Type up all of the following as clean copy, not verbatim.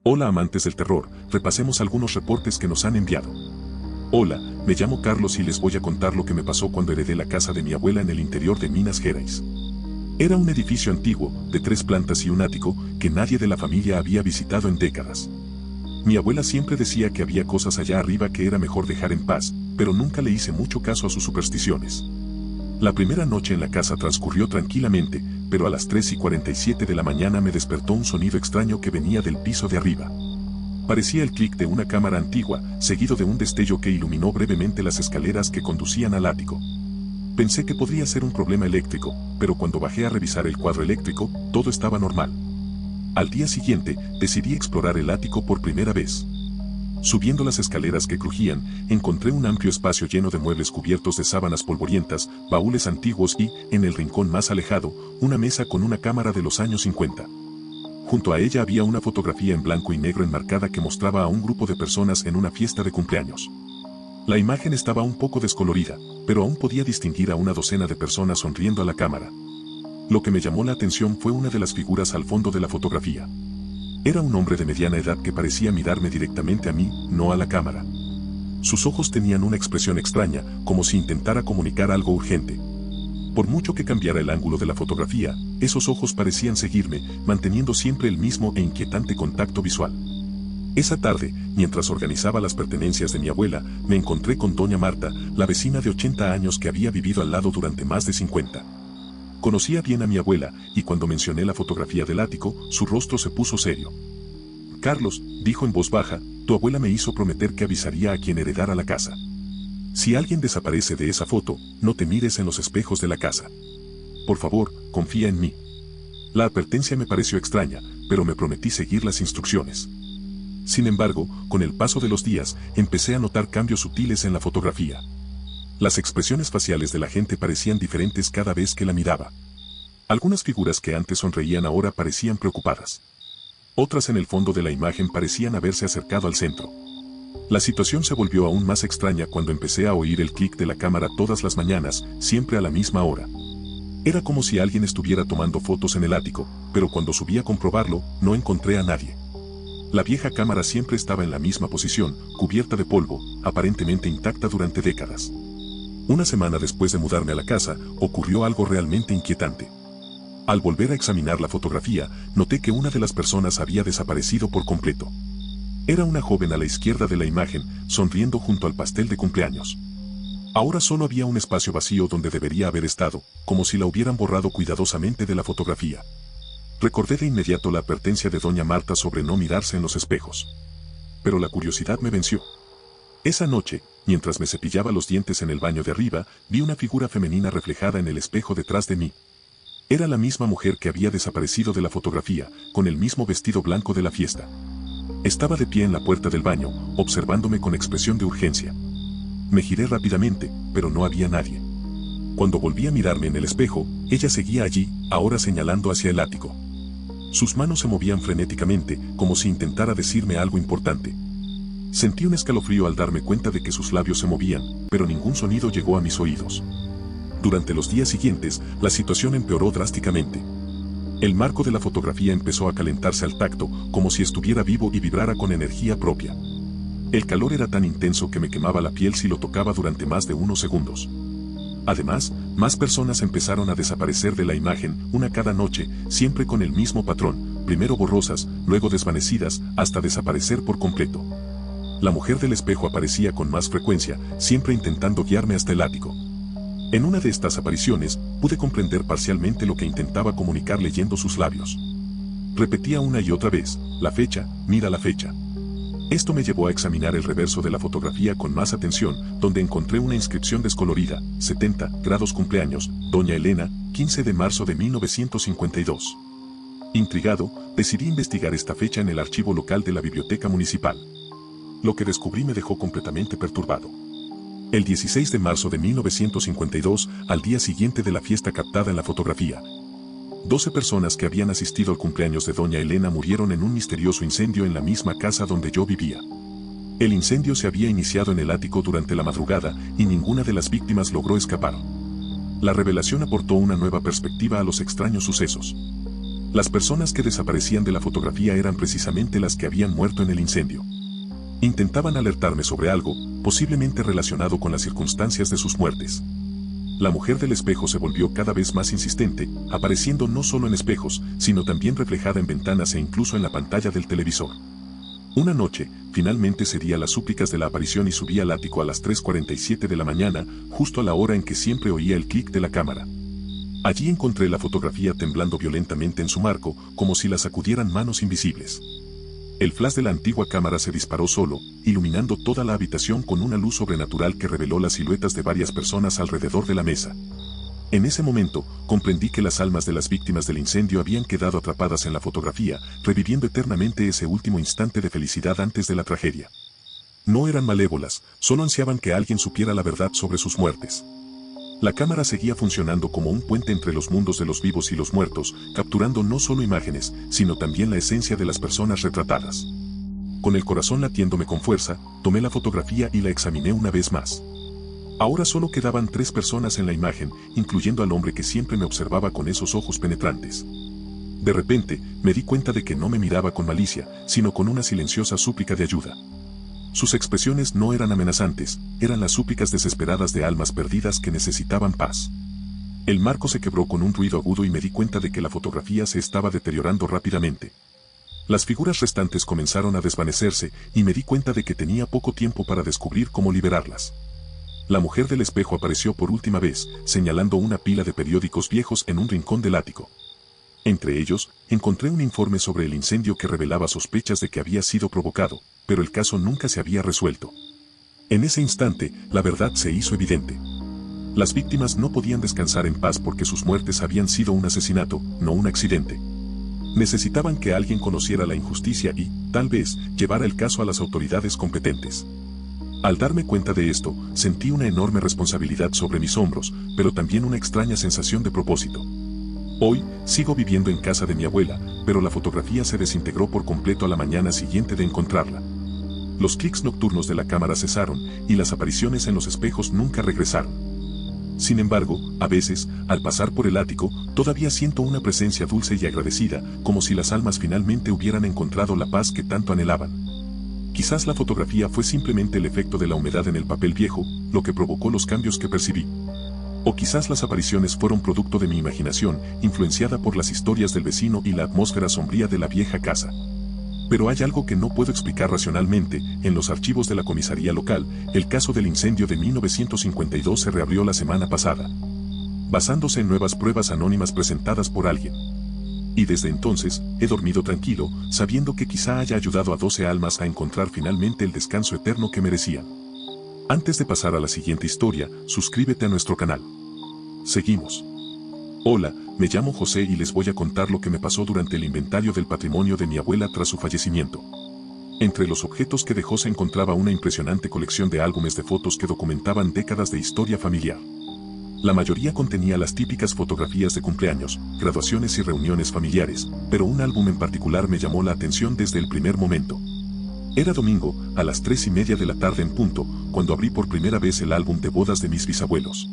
Hola amantes del terror, repasemos algunos reportes que nos han enviado. Hola, me llamo Carlos y les voy a contar lo que me pasó cuando heredé la casa de mi abuela en el interior de Minas Gerais. Era un edificio antiguo, de 3 plantas y un ático, que nadie de la familia había visitado en décadas. Mi abuela siempre decía que había cosas allá arriba que era mejor dejar en paz, pero nunca le hice mucho caso a sus supersticiones. La primera noche en la casa transcurrió tranquilamente, pero a las 3:47 de la mañana me despertó un sonido extraño que venía del piso de arriba. Parecía el clic de una cámara antigua, seguido de un destello que iluminó brevemente las escaleras que conducían al ático. Pensé que podría ser un problema eléctrico, pero cuando bajé a revisar el cuadro eléctrico, todo estaba normal. Al día siguiente, decidí explorar el ático por primera vez. Subiendo las escaleras que crujían, encontré un amplio espacio lleno de muebles cubiertos de sábanas polvorientas, baúles antiguos y, en el rincón más alejado, una mesa con una cámara de los años 50. Junto a ella había una fotografía en blanco y negro enmarcada que mostraba a un grupo de personas en una fiesta de cumpleaños. La imagen estaba un poco descolorida, pero aún podía distinguir a una docena de personas sonriendo a la cámara. Lo que me llamó la atención fue una de las figuras al fondo de la fotografía. Era un hombre de mediana edad que parecía mirarme directamente a mí, no a la cámara. Sus ojos tenían una expresión extraña, como si intentara comunicar algo urgente. Por mucho que cambiara el ángulo de la fotografía, esos ojos parecían seguirme, manteniendo siempre el mismo e inquietante contacto visual. Esa tarde, mientras organizaba las pertenencias de mi abuela, me encontré con doña Marta, la vecina de 80 años que había vivido al lado durante más de 50. Conocía bien a mi abuela, y cuando mencioné la fotografía del ático, su rostro se puso serio. Carlos, dijo en voz baja, tu abuela me hizo prometer que avisaría a quien heredara la casa. Si alguien desaparece de esa foto, no te mires en los espejos de la casa. Por favor, confía en mí. La advertencia me pareció extraña, pero me prometí seguir las instrucciones. Sin embargo, con el paso de los días, empecé a notar cambios sutiles en la fotografía. Las expresiones faciales de la gente parecían diferentes cada vez que la miraba. Algunas figuras que antes sonreían ahora parecían preocupadas. Otras en el fondo de la imagen parecían haberse acercado al centro. La situación se volvió aún más extraña cuando empecé a oír el clic de la cámara todas las mañanas, siempre a la misma hora. Era como si alguien estuviera tomando fotos en el ático, pero cuando subí a comprobarlo, no encontré a nadie. La vieja cámara siempre estaba en la misma posición, cubierta de polvo, aparentemente intacta durante décadas. Una semana después de mudarme a la casa, ocurrió algo realmente inquietante. Al volver a examinar la fotografía, noté que una de las personas había desaparecido por completo. Era una joven a la izquierda de la imagen, sonriendo junto al pastel de cumpleaños. Ahora solo había un espacio vacío donde debería haber estado, como si la hubieran borrado cuidadosamente de la fotografía. Recordé de inmediato la advertencia de doña Marta sobre no mirarse en los espejos. Pero la curiosidad me venció. Esa noche, mientras me cepillaba los dientes en el baño de arriba, vi una figura femenina reflejada en el espejo detrás de mí. Era la misma mujer que había desaparecido de la fotografía, con el mismo vestido blanco de la fiesta. Estaba de pie en la puerta del baño, observándome con expresión de urgencia. Me giré rápidamente, pero no había nadie. Cuando volví a mirarme en el espejo, ella seguía allí, ahora señalando hacia el ático. Sus manos se movían frenéticamente, como si intentara decirme algo importante. Sentí un escalofrío al darme cuenta de que sus labios se movían, pero ningún sonido llegó a mis oídos. Durante los días siguientes, la situación empeoró drásticamente. El marco de la fotografía empezó a calentarse al tacto, como si estuviera vivo y vibrara con energía propia. El calor era tan intenso que me quemaba la piel si lo tocaba durante más de unos segundos. Además, más personas empezaron a desaparecer de la imagen, una cada noche, siempre con el mismo patrón, primero borrosas, luego desvanecidas, hasta desaparecer por completo. La mujer del espejo aparecía con más frecuencia, siempre intentando guiarme hasta el ático. En una de estas apariciones, pude comprender parcialmente lo que intentaba comunicar leyendo sus labios. Repetía una y otra vez, la fecha, mira la fecha. Esto me llevó a examinar el reverso de la fotografía con más atención, donde encontré una inscripción descolorida, 70 grados cumpleaños, doña Elena, 15 de marzo de 1952. Intrigado, decidí investigar esta fecha en el archivo local de la biblioteca municipal. Lo que descubrí me dejó completamente perturbado. El 16 de marzo de 1952, al día siguiente de la fiesta captada en la fotografía, 12 personas que habían asistido al cumpleaños de doña Elena murieron en un misterioso incendio en la misma casa donde yo vivía. El incendio se había iniciado en el ático durante la madrugada y ninguna de las víctimas logró escapar. La revelación aportó una nueva perspectiva a los extraños sucesos. Las personas que desaparecían de la fotografía eran precisamente las que habían muerto en el incendio. Intentaban alertarme sobre algo, posiblemente relacionado con las circunstancias de sus muertes. La mujer del espejo se volvió cada vez más insistente, apareciendo no solo en espejos, sino también reflejada en ventanas e incluso en la pantalla del televisor. Una noche, finalmente cedí a las súplicas de la aparición y subí al ático a las 3:47 de la mañana, justo a la hora en que siempre oía el clic de la cámara. Allí encontré la fotografía temblando violentamente en su marco, como si la sacudieran manos invisibles. El flash de la antigua cámara se disparó solo, iluminando toda la habitación con una luz sobrenatural que reveló las siluetas de varias personas alrededor de la mesa. En ese momento, comprendí que las almas de las víctimas del incendio habían quedado atrapadas en la fotografía, reviviendo eternamente ese último instante de felicidad antes de la tragedia. No eran malévolas, solo ansiaban que alguien supiera la verdad sobre sus muertes. La cámara seguía funcionando como un puente entre los mundos de los vivos y los muertos, capturando no solo imágenes, sino también la esencia de las personas retratadas. Con el corazón latiéndome con fuerza, tomé la fotografía y la examiné una vez más. Ahora solo quedaban 3 personas en la imagen, incluyendo al hombre que siempre me observaba con esos ojos penetrantes. De repente, me di cuenta de que no me miraba con malicia, sino con una silenciosa súplica de ayuda. Sus expresiones no eran amenazantes, eran las súplicas desesperadas de almas perdidas que necesitaban paz. El marco se quebró con un ruido agudo y me di cuenta de que la fotografía se estaba deteriorando rápidamente. Las figuras restantes comenzaron a desvanecerse y me di cuenta de que tenía poco tiempo para descubrir cómo liberarlas. La mujer del espejo apareció por última vez, señalando una pila de periódicos viejos en un rincón del ático. Entre ellos, encontré un informe sobre el incendio que revelaba sospechas de que había sido provocado, pero el caso nunca se había resuelto. En ese instante, la verdad se hizo evidente. Las víctimas no podían descansar en paz porque sus muertes habían sido un asesinato, no un accidente. Necesitaban que alguien conociera la injusticia y, tal vez, llevara el caso a las autoridades competentes. Al darme cuenta de esto, sentí una enorme responsabilidad sobre mis hombros, pero también una extraña sensación de propósito. Hoy, sigo viviendo en casa de mi abuela, pero la fotografía se desintegró por completo a la mañana siguiente de encontrarla. Los clics nocturnos de la cámara cesaron, y las apariciones en los espejos nunca regresaron. Sin embargo, a veces, al pasar por el ático, todavía siento una presencia dulce y agradecida, como si las almas finalmente hubieran encontrado la paz que tanto anhelaban. Quizás la fotografía fue simplemente el efecto de la humedad en el papel viejo, lo que provocó los cambios que percibí. O quizás las apariciones fueron producto de mi imaginación, influenciada por las historias del vecino y la atmósfera sombría de la vieja casa. Pero hay algo que no puedo explicar racionalmente. En los archivos de la comisaría local, el caso del incendio de 1952 se reabrió la semana pasada, basándose en nuevas pruebas anónimas presentadas por alguien. Y desde entonces, he dormido tranquilo, sabiendo que quizá haya ayudado a 12 almas a encontrar finalmente el descanso eterno que merecían. Antes de pasar a la siguiente historia, suscríbete a nuestro canal. Seguimos. Hola, me llamo José y les voy a contar lo que me pasó durante el inventario del patrimonio de mi abuela tras su fallecimiento. Entre los objetos que dejó se encontraba una impresionante colección de álbumes de fotos que documentaban décadas de historia familiar. La mayoría contenía las típicas fotografías de cumpleaños, graduaciones y reuniones familiares, pero un álbum en particular me llamó la atención desde el primer momento. Era domingo, a las 3:30 de la tarde en punto, cuando abrí por primera vez el álbum de bodas de mis bisabuelos.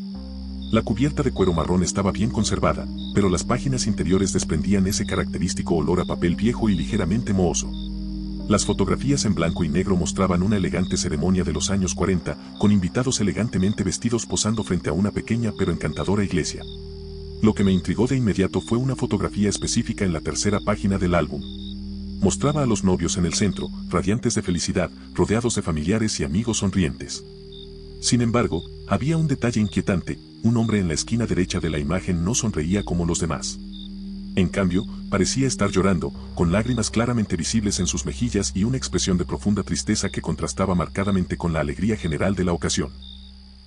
La cubierta de cuero marrón estaba bien conservada, pero las páginas interiores desprendían ese característico olor a papel viejo y ligeramente mohoso. Las fotografías en blanco y negro mostraban una elegante ceremonia de los años 40, con invitados elegantemente vestidos posando frente a una pequeña pero encantadora iglesia. Lo que me intrigó de inmediato fue una fotografía específica en la tercera página del álbum. Mostraba a los novios en el centro, radiantes de felicidad, rodeados de familiares y amigos sonrientes. Sin embargo, había un detalle inquietante: un hombre en la esquina derecha de la imagen no sonreía como los demás. En cambio, parecía estar llorando, con lágrimas claramente visibles en sus mejillas y una expresión de profunda tristeza que contrastaba marcadamente con la alegría general de la ocasión.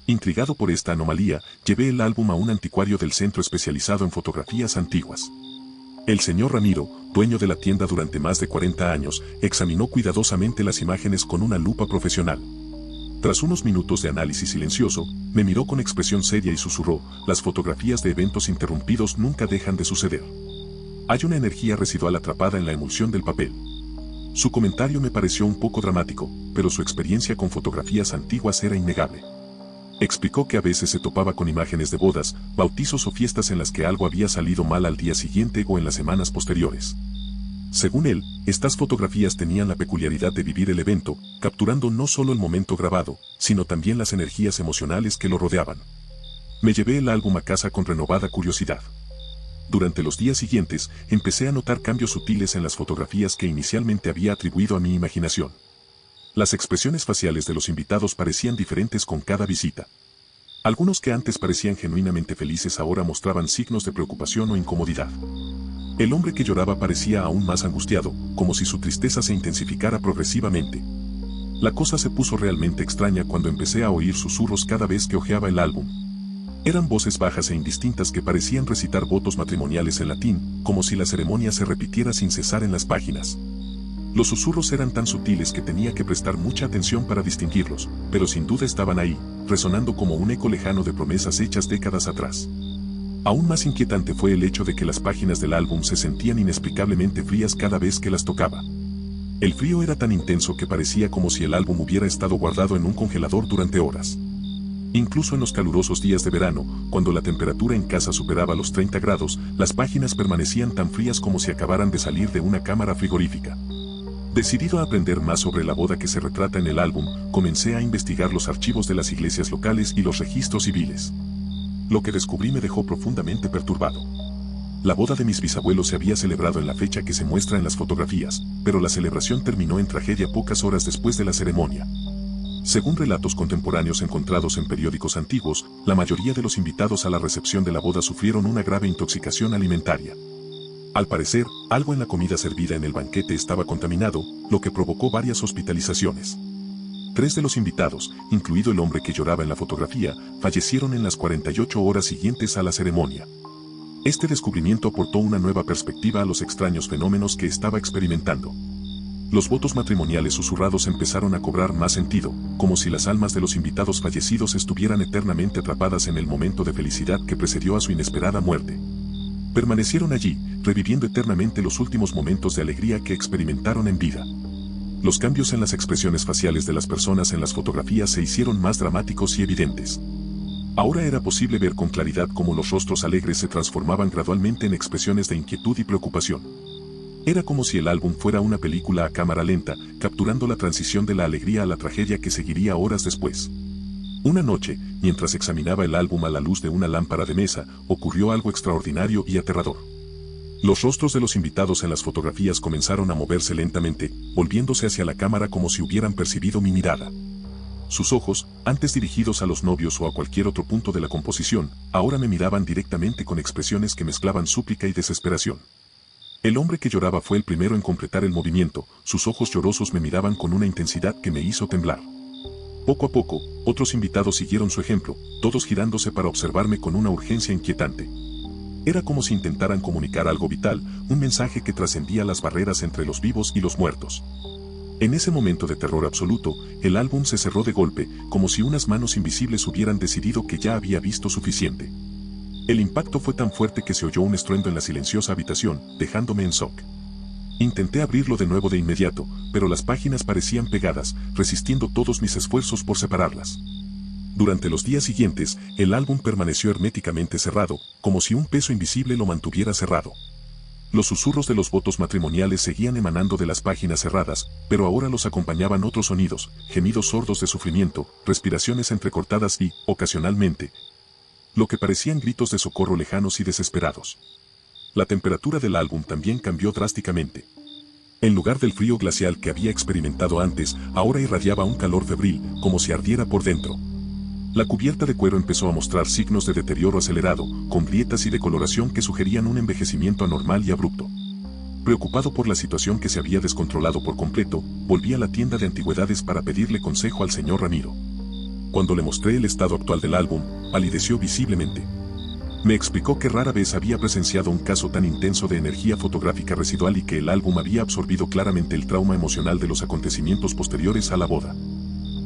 Intrigado por esta anomalía, llevé el álbum a un anticuario del centro especializado en fotografías antiguas. El señor Ramiro, dueño de la tienda durante más de 40 años, examinó cuidadosamente las imágenes con una lupa profesional. Tras unos minutos de análisis silencioso, me miró con expresión seria y susurró: las fotografías de eventos interrumpidos nunca dejan de suceder. Hay una energía residual atrapada en la emulsión del papel. Su comentario me pareció un poco dramático, pero su experiencia con fotografías antiguas era innegable. Explicó que a veces se topaba con imágenes de bodas, bautizos o fiestas en las que algo había salido mal al día siguiente o en las semanas posteriores. Según él, estas fotografías tenían la peculiaridad de vivir el evento, capturando no solo el momento grabado, sino también las energías emocionales que lo rodeaban. Me llevé el álbum a casa con renovada curiosidad. Durante los días siguientes, empecé a notar cambios sutiles en las fotografías que inicialmente había atribuido a mi imaginación. Las expresiones faciales de los invitados parecían diferentes con cada visita. Algunos que antes parecían genuinamente felices ahora mostraban signos de preocupación o incomodidad. El hombre que lloraba parecía aún más angustiado, como si su tristeza se intensificara progresivamente. La cosa se puso realmente extraña cuando empecé a oír susurros cada vez que hojeaba el álbum. Eran voces bajas e indistintas que parecían recitar votos matrimoniales en latín, como si la ceremonia se repitiera sin cesar en las páginas. Los susurros eran tan sutiles que tenía que prestar mucha atención para distinguirlos, pero sin duda estaban ahí, resonando como un eco lejano de promesas hechas décadas atrás. Aún más inquietante fue el hecho de que las páginas del álbum se sentían inexplicablemente frías cada vez que las tocaba. El frío era tan intenso que parecía como si el álbum hubiera estado guardado en un congelador durante horas. Incluso en los calurosos días de verano, cuando la temperatura en casa superaba los 30 grados, las páginas permanecían tan frías como si acabaran de salir de una cámara frigorífica. Decidido a aprender más sobre la boda que se retrata en el álbum, comencé a investigar los archivos de las iglesias locales y los registros civiles. Lo que descubrí me dejó profundamente perturbado. La boda de mis bisabuelos se había celebrado en la fecha que se muestra en las fotografías, pero la celebración terminó en tragedia pocas horas después de la ceremonia. Según relatos contemporáneos encontrados en periódicos antiguos, la mayoría de los invitados a la recepción de la boda sufrieron una grave intoxicación alimentaria. Al parecer, algo en la comida servida en el banquete estaba contaminado, lo que provocó varias hospitalizaciones. 3 de los invitados, incluido el hombre que lloraba en la fotografía, fallecieron en las 48 horas siguientes a la ceremonia. Este descubrimiento aportó una nueva perspectiva a los extraños fenómenos que estaba experimentando. Los votos matrimoniales susurrados empezaron a cobrar más sentido, como si las almas de los invitados fallecidos estuvieran eternamente atrapadas en el momento de felicidad que precedió a su inesperada muerte. Permanecieron allí, reviviendo eternamente los últimos momentos de alegría que experimentaron en vida. Los cambios en las expresiones faciales de las personas en las fotografías se hicieron más dramáticos y evidentes. Ahora era posible ver con claridad cómo los rostros alegres se transformaban gradualmente en expresiones de inquietud y preocupación. Era como si el álbum fuera una película a cámara lenta, capturando la transición de la alegría a la tragedia que seguiría horas después. Una noche, mientras examinaba el álbum a la luz de una lámpara de mesa, ocurrió algo extraordinario y aterrador. Los rostros de los invitados en las fotografías comenzaron a moverse lentamente, volviéndose hacia la cámara como si hubieran percibido mi mirada. Sus ojos, antes dirigidos a los novios o a cualquier otro punto de la composición, ahora me miraban directamente con expresiones que mezclaban súplica y desesperación. El hombre que lloraba fue el primero en completar el movimiento, sus ojos llorosos me miraban con una intensidad que me hizo temblar. Poco a poco, otros invitados siguieron su ejemplo, todos girándose para observarme con una urgencia inquietante. Era como si intentaran comunicar algo vital, un mensaje que trascendía las barreras entre los vivos y los muertos. En ese momento de terror absoluto, el álbum se cerró de golpe, como si unas manos invisibles hubieran decidido que ya había visto suficiente. El impacto fue tan fuerte que se oyó un estruendo en la silenciosa habitación, dejándome en shock. Intenté abrirlo de nuevo de inmediato, pero las páginas parecían pegadas, resistiendo todos mis esfuerzos por separarlas. Durante los días siguientes, el álbum permaneció herméticamente cerrado, como si un peso invisible lo mantuviera cerrado. Los susurros de los votos matrimoniales seguían emanando de las páginas cerradas, pero ahora los acompañaban otros sonidos, gemidos sordos de sufrimiento, respiraciones entrecortadas y, ocasionalmente, lo que parecían gritos de socorro lejanos y desesperados. La temperatura del álbum también cambió drásticamente. En lugar del frío glacial que había experimentado antes, ahora irradiaba un calor febril, como si ardiera por dentro. La cubierta de cuero empezó a mostrar signos de deterioro acelerado, con grietas y decoloración que sugerían un envejecimiento anormal y abrupto. Preocupado por la situación que se había descontrolado por completo, volví a la tienda de antigüedades para pedirle consejo al señor Ramiro. Cuando le mostré el estado actual del álbum, palideció visiblemente. Me explicó que rara vez había presenciado un caso tan intenso de energía fotográfica residual y que el álbum había absorbido claramente el trauma emocional de los acontecimientos posteriores a la boda.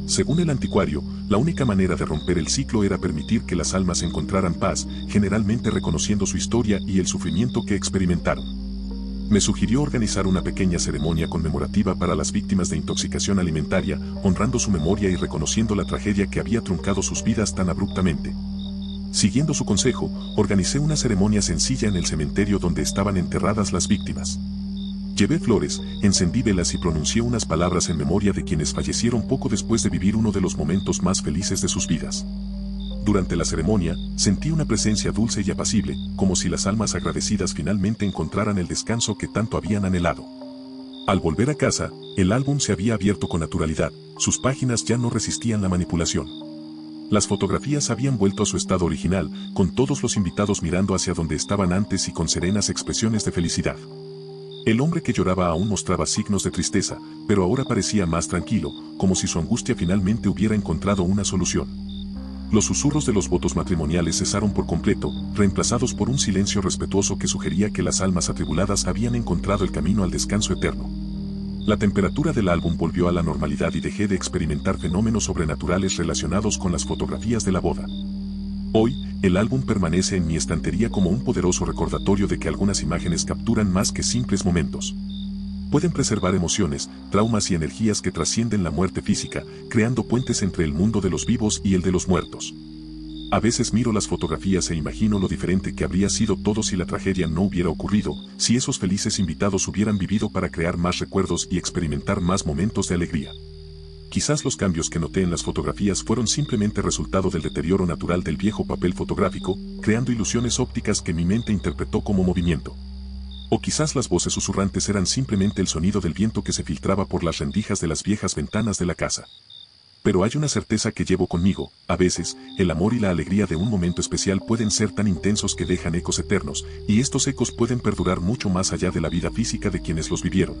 Según el anticuario, la única manera de romper el ciclo era permitir que las almas encontraran paz, generalmente reconociendo su historia y el sufrimiento que experimentaron. Me sugirió organizar una pequeña ceremonia conmemorativa para las víctimas de intoxicación alimentaria, honrando su memoria y reconociendo la tragedia que había truncado sus vidas tan abruptamente. Siguiendo su consejo, organicé una ceremonia sencilla en el cementerio donde estaban enterradas las víctimas. Llevé flores, encendí velas y pronuncié unas palabras en memoria de quienes fallecieron poco después de vivir uno de los momentos más felices de sus vidas. Durante la ceremonia, sentí una presencia dulce y apacible, como si las almas agradecidas finalmente encontraran el descanso que tanto habían anhelado. Al volver a casa, el álbum se había abierto con naturalidad, sus páginas ya no resistían la manipulación. Las fotografías habían vuelto a su estado original, con todos los invitados mirando hacia donde estaban antes y con serenas expresiones de felicidad. El hombre que lloraba aún mostraba signos de tristeza, pero ahora parecía más tranquilo, como si su angustia finalmente hubiera encontrado una solución. Los susurros de los votos matrimoniales cesaron por completo, reemplazados por un silencio respetuoso que sugería que las almas atribuladas habían encontrado el camino al descanso eterno. La temperatura del álbum volvió a la normalidad y dejé de experimentar fenómenos sobrenaturales relacionados con las fotografías de la boda. Hoy, el álbum permanece en mi estantería como un poderoso recordatorio de que algunas imágenes capturan más que simples momentos. Pueden preservar emociones, traumas y energías que trascienden la muerte física, creando puentes entre el mundo de los vivos y el de los muertos. A veces miro las fotografías e imagino lo diferente que habría sido todo si la tragedia no hubiera ocurrido, si esos felices invitados hubieran vivido para crear más recuerdos y experimentar más momentos de alegría. Quizás los cambios que noté en las fotografías fueron simplemente resultado del deterioro natural del viejo papel fotográfico, creando ilusiones ópticas que mi mente interpretó como movimiento. O quizás las voces susurrantes eran simplemente el sonido del viento que se filtraba por las rendijas de las viejas ventanas de la casa. Pero hay una certeza que llevo conmigo: a veces, el amor y la alegría de un momento especial pueden ser tan intensos que dejan ecos eternos, y estos ecos pueden perdurar mucho más allá de la vida física de quienes los vivieron.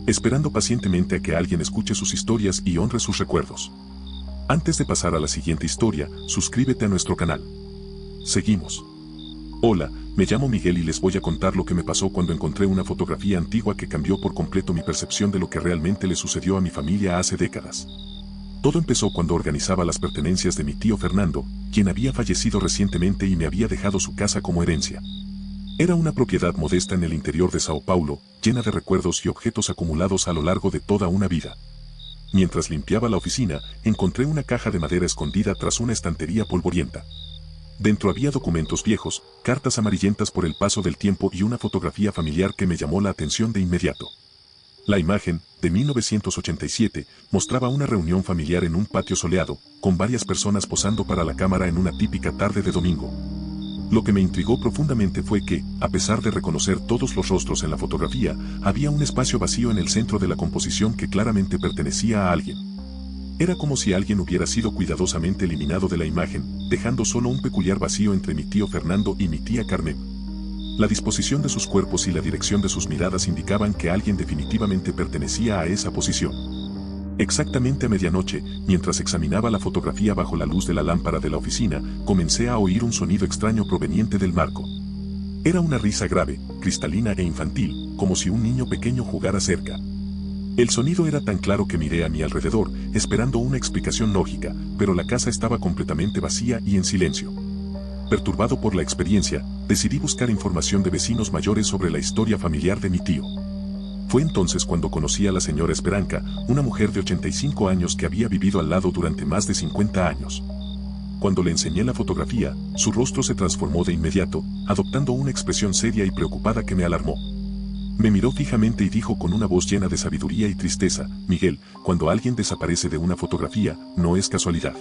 Esperando pacientemente a que alguien escuche sus historias y honre sus recuerdos. Antes de pasar a la siguiente historia, suscríbete a nuestro canal. Seguimos. Hola, me llamo Miguel y les voy a contar lo que me pasó cuando encontré una fotografía antigua que cambió por completo mi percepción de lo que realmente le sucedió a mi familia hace décadas. Todo empezó cuando organizaba las pertenencias de mi tío Fernando, quien había fallecido recientemente y me había dejado su casa como herencia. Era una propiedad modesta en el interior de Sao Paulo, llena de recuerdos y objetos acumulados a lo largo de toda una vida. Mientras limpiaba la oficina, encontré una caja de madera escondida tras una estantería polvorienta. Dentro había documentos viejos, cartas amarillentas por el paso del tiempo y una fotografía familiar que me llamó la atención de inmediato. La imagen, de 1987, mostraba una reunión familiar en un patio soleado, con varias personas posando para la cámara en una típica tarde de domingo. Lo que me intrigó profundamente fue que, a pesar de reconocer todos los rostros en la fotografía, había un espacio vacío en el centro de la composición que claramente pertenecía a alguien. Era como si alguien hubiera sido cuidadosamente eliminado de la imagen, dejando solo un peculiar vacío entre mi tío Fernando y mi tía Carmen. La disposición de sus cuerpos y la dirección de sus miradas indicaban que alguien definitivamente pertenecía a esa posición. Exactamente a medianoche, mientras examinaba la fotografía bajo la luz de la lámpara de la oficina, comencé a oír un sonido extraño proveniente del marco. Era una risa grave, cristalina e infantil, como si un niño pequeño jugara cerca. El sonido era tan claro que miré a mi alrededor, esperando una explicación lógica, pero la casa estaba completamente vacía y en silencio. Perturbado por la experiencia, decidí buscar información de vecinos mayores sobre la historia familiar de mi tío. Fue entonces cuando conocí a la señora Esperanca, una mujer de 85 años que había vivido al lado durante más de 50 años. Cuando le enseñé la fotografía, su rostro se transformó de inmediato, adoptando una expresión seria y preocupada que me alarmó. Me miró fijamente y dijo con una voz llena de sabiduría y tristeza: Miguel, cuando alguien desaparece de una fotografía, no es casualidad.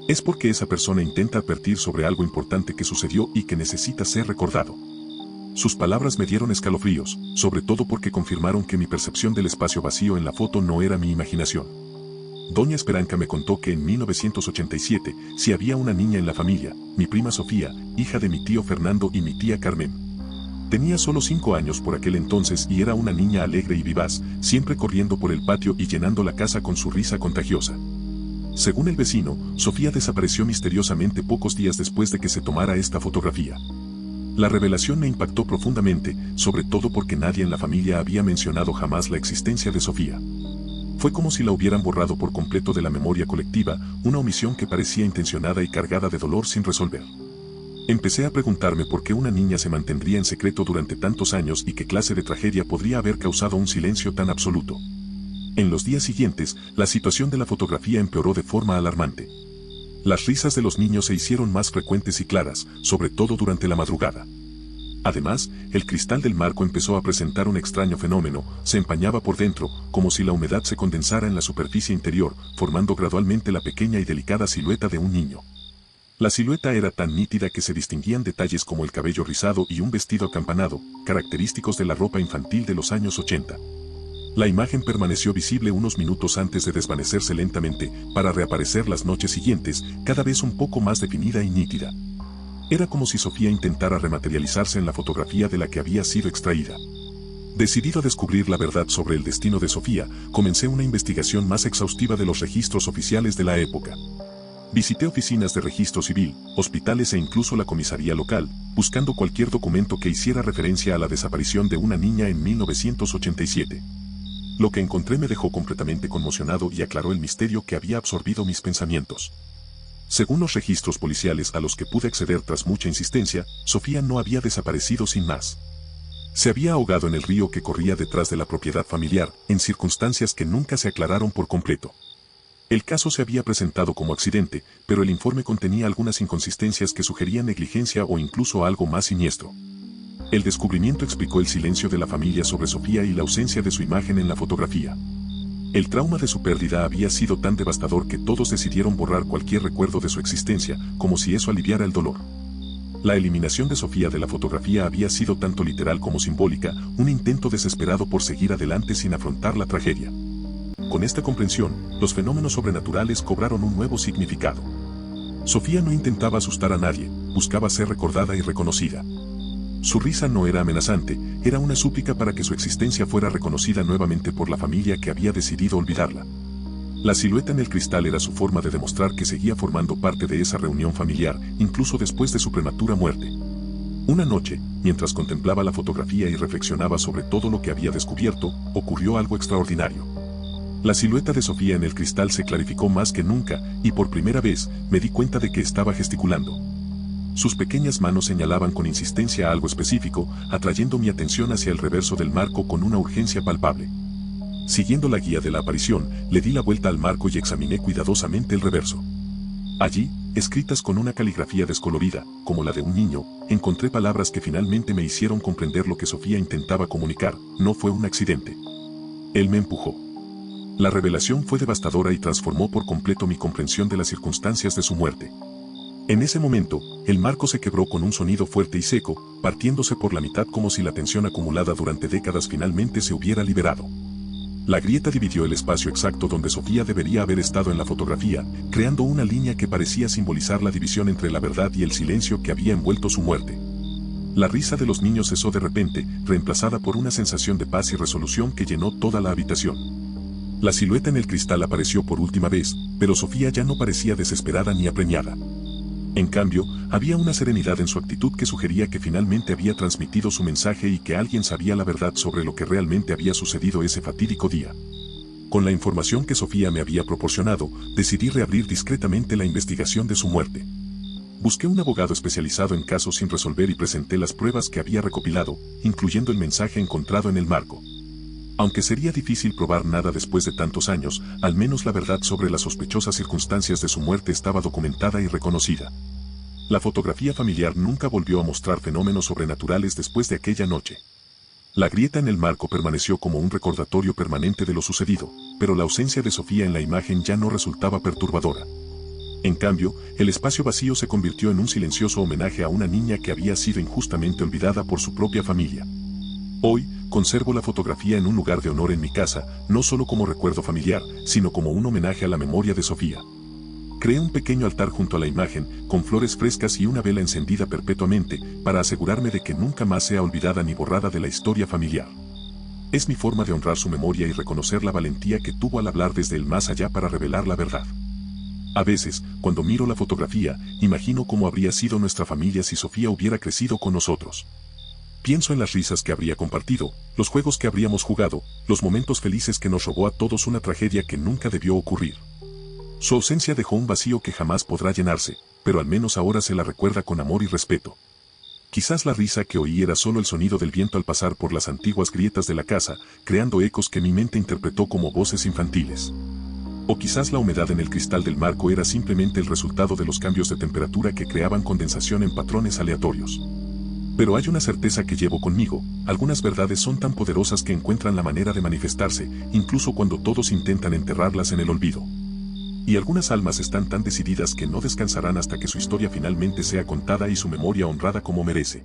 Es porque esa persona intenta advertir sobre algo importante que sucedió y que necesita ser recordado. Sus palabras me dieron escalofríos, sobre todo porque confirmaron que mi percepción del espacio vacío en la foto no era mi imaginación. Doña Esperanca me contó que en 1987, sí había una niña en la familia, mi prima Sofía, hija de mi tío Fernando y mi tía Carmen. Tenía solo 5 años por aquel entonces y era una niña alegre y vivaz, siempre corriendo por el patio y llenando la casa con su risa contagiosa. Según el vecino, Sofía desapareció misteriosamente pocos días después de que se tomara esta fotografía. La revelación me impactó profundamente, sobre todo porque nadie en la familia había mencionado jamás la existencia de Sofía. Fue como si la hubieran borrado por completo de la memoria colectiva, una omisión que parecía intencionada y cargada de dolor sin resolver. Empecé a preguntarme por qué una niña se mantendría en secreto durante tantos años y qué clase de tragedia podría haber causado un silencio tan absoluto. En los días siguientes, la situación de la fotografía empeoró de forma alarmante. Las risas de los niños se hicieron más frecuentes y claras, sobre todo durante la madrugada. Además, el cristal del marco empezó a presentar un extraño fenómeno, se empañaba por dentro, como si la humedad se condensara en la superficie interior, formando gradualmente la pequeña y delicada silueta de un niño. La silueta era tan nítida que se distinguían detalles como el cabello rizado y un vestido acampanado, característicos de la ropa infantil de los años 80. La imagen permaneció visible unos minutos antes de desvanecerse lentamente, para reaparecer las noches siguientes, cada vez un poco más definida y nítida. Era como si Sofía intentara rematerializarse en la fotografía de la que había sido extraída. Decidido a descubrir la verdad sobre el destino de Sofía, comencé una investigación más exhaustiva de los registros oficiales de la época. Visité oficinas de registro civil, hospitales e incluso la comisaría local, buscando cualquier documento que hiciera referencia a la desaparición de una niña en 1987. Lo que encontré me dejó completamente conmocionado y aclaró el misterio que había absorbido mis pensamientos. Según los registros policiales a los que pude acceder tras mucha insistencia, Sofía no había desaparecido sin más. Se había ahogado en el río que corría detrás de la propiedad familiar, en circunstancias que nunca se aclararon por completo. El caso se había presentado como accidente, pero el informe contenía algunas inconsistencias que sugerían negligencia o incluso algo más siniestro. El descubrimiento explicó el silencio de la familia sobre Sofía y la ausencia de su imagen en la fotografía. El trauma de su pérdida había sido tan devastador que todos decidieron borrar cualquier recuerdo de su existencia, como si eso aliviara el dolor. La eliminación de Sofía de la fotografía había sido tanto literal como simbólica, un intento desesperado por seguir adelante sin afrontar la tragedia. Con esta comprensión, los fenómenos sobrenaturales cobraron un nuevo significado. Sofía no intentaba asustar a nadie, buscaba ser recordada y reconocida. Su risa no era amenazante, era una súplica para que su existencia fuera reconocida nuevamente por la familia que había decidido olvidarla. La silueta en el cristal era su forma de demostrar que seguía formando parte de esa reunión familiar, incluso después de su prematura muerte. Una noche, mientras contemplaba la fotografía y reflexionaba sobre todo lo que había descubierto, ocurrió algo extraordinario. La silueta de Sofía en el cristal se clarificó más que nunca, y por primera vez, me di cuenta de que estaba gesticulando. Sus pequeñas manos señalaban con insistencia algo específico, atrayendo mi atención hacia el reverso del marco con una urgencia palpable. Siguiendo la guía de la aparición, le di la vuelta al marco y examiné cuidadosamente el reverso. Allí, escritas con una caligrafía descolorida, como la de un niño, encontré palabras que finalmente me hicieron comprender lo que Sofía intentaba comunicar: no fue un accidente. Él me empujó. La revelación fue devastadora y transformó por completo mi comprensión de las circunstancias de su muerte. En ese momento, el marco se quebró con un sonido fuerte y seco, partiéndose por la mitad como si la tensión acumulada durante décadas finalmente se hubiera liberado. La grieta dividió el espacio exacto donde Sofía debería haber estado en la fotografía, creando una línea que parecía simbolizar la división entre la verdad y el silencio que había envuelto su muerte. La risa de los niños cesó de repente, reemplazada por una sensación de paz y resolución que llenó toda la habitación. La silueta en el cristal apareció por última vez, pero Sofía ya no parecía desesperada ni apremiada. En cambio, había una serenidad en su actitud que sugería que finalmente había transmitido su mensaje y que alguien sabía la verdad sobre lo que realmente había sucedido ese fatídico día. Con la información que Sofía me había proporcionado, decidí reabrir discretamente la investigación de su muerte. Busqué un abogado especializado en casos sin resolver y presenté las pruebas que había recopilado, incluyendo el mensaje encontrado en el marco. Aunque sería difícil probar nada después de tantos años, al menos la verdad sobre las sospechosas circunstancias de su muerte estaba documentada y reconocida. La fotografía familiar nunca volvió a mostrar fenómenos sobrenaturales después de aquella noche. La grieta en el marco permaneció como un recordatorio permanente de lo sucedido, pero la ausencia de Sofía en la imagen ya no resultaba perturbadora. En cambio, el espacio vacío se convirtió en un silencioso homenaje a una niña que había sido injustamente olvidada por su propia familia. Hoy, conservo la fotografía en un lugar de honor en mi casa, no solo como recuerdo familiar, sino como un homenaje a la memoria de Sofía. Creé un pequeño altar junto a la imagen, con flores frescas y una vela encendida perpetuamente, para asegurarme de que nunca más sea olvidada ni borrada de la historia familiar. Es mi forma de honrar su memoria y reconocer la valentía que tuvo al hablar desde el más allá para revelar la verdad. A veces, cuando miro la fotografía, imagino cómo habría sido nuestra familia si Sofía hubiera crecido con nosotros. Pienso en las risas que habría compartido, los juegos que habríamos jugado, los momentos felices que nos robó a todos una tragedia que nunca debió ocurrir. Su ausencia dejó un vacío que jamás podrá llenarse, pero al menos ahora se la recuerda con amor y respeto. Quizás la risa que oí era solo el sonido del viento al pasar por las antiguas grietas de la casa, creando ecos que mi mente interpretó como voces infantiles. O quizás la humedad en el cristal del marco era simplemente el resultado de los cambios de temperatura que creaban condensación en patrones aleatorios. Pero hay una certeza que llevo conmigo: algunas verdades son tan poderosas que encuentran la manera de manifestarse, incluso cuando todos intentan enterrarlas en el olvido. Y algunas almas están tan decididas que no descansarán hasta que su historia finalmente sea contada y su memoria honrada como merece.